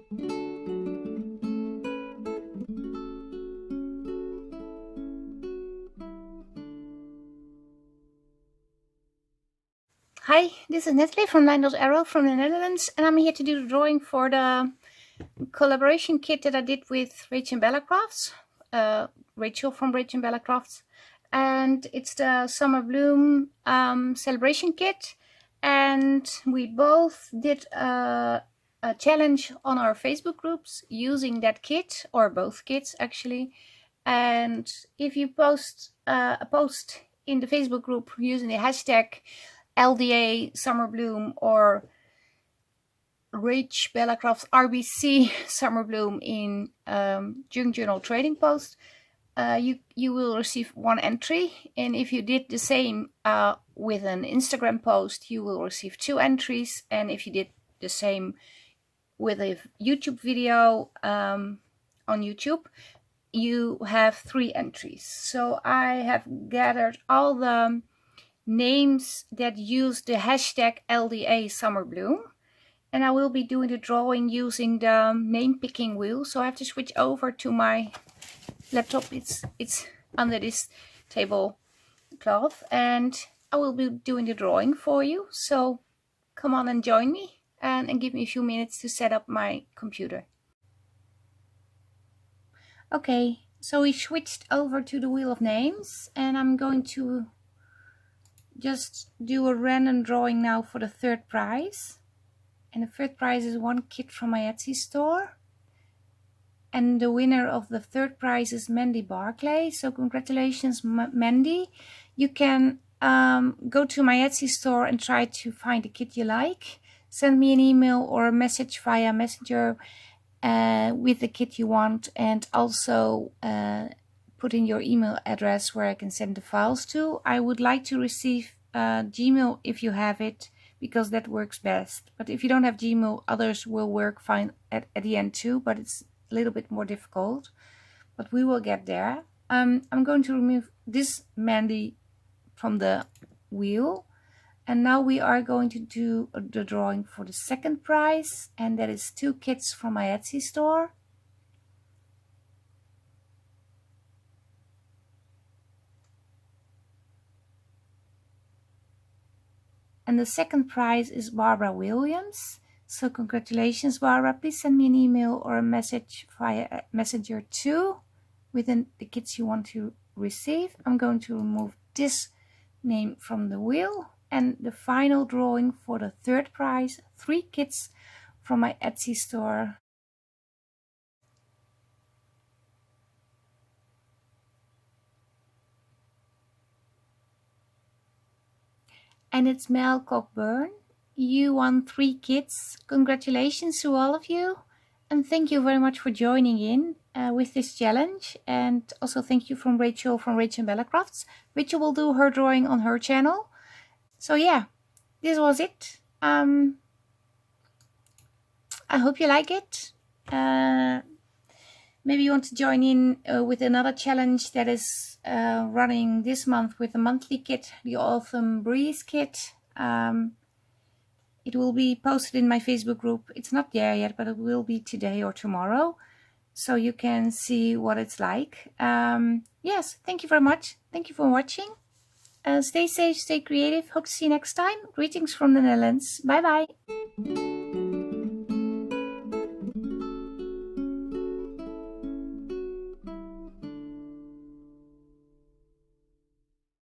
Hi, this is Natalie from Line.Arrow from the Netherlands, and I'm here to do the drawing for the collaboration kit that I did with RachandBella Crafts, Rachel from RachandBella Crafts, and it's the Summer Bloom celebration kit. And we both did a challenge on our Facebook groups using that kit, or both kits actually. And if you post a post in the Facebook group using the hashtag LDA Summer Bloom or RachandBella Crafts RBC Summer Bloom in Junk Journal Trading Post, you will receive one entry. And if you did the same with an Instagram post, you will receive 2 entries. And if you did the same with a YouTube video on YouTube, you have 3 entries. So I have gathered all the names that use the hashtag LDA Summer Bloom, and I will be doing the drawing using the name picking wheel. So I have to switch over to my laptop. It's under this tablecloth, and I will be doing the drawing for you. So come on and join me, and give me a few minutes to set up my computer. Okay, so we switched over to the wheel of names, and I'm going to just do a random drawing now for the 3rd prize. And the 3rd prize is one kit from my Etsy store. And the winner of the 3rd prize is Mandy Barclay. So congratulations, Mandy. You can go to my Etsy store and try to find a kit you like. Send me an email or a message via Messenger with the kit you want. And also put in your email address where I can send the files to. I would like to receive Gmail if you have it, because that works best. But if you don't have Gmail, others will work fine at the end too, but it's a little bit more difficult. But we will get there. I'm going to remove this Mandy from the wheel. And now we are going to do the drawing for the 2nd prize, and that is 2 kits from my Etsy store. And the 2nd prize is Barbara Williams. So congratulations, Barbara. Please send me an email or a message via Messenger too with the kits you want to receive. I'm going to remove this name from the wheel. And the final drawing for the 3rd prize, 3 kits from my Etsy store. And it's Mel Cockburn. You won 3 kits. Congratulations to all of you. And thank you very much for joining in with this challenge. And also thank you from Rachel from RachandBella Crafts. Rachel will do her drawing on her channel. So yeah, this was it. I hope you like it. Maybe you want to join in with another challenge that is running this month with a monthly kit, the Autumn Breeze kit. It will be posted in my Facebook group. It's not there yet, but it will be today or tomorrow. So you can see what it's like. Yes, thank you very much. Thank you for watching. Stay safe, stay creative. Hope to see you next time. Greetings from the Netherlands. Bye bye.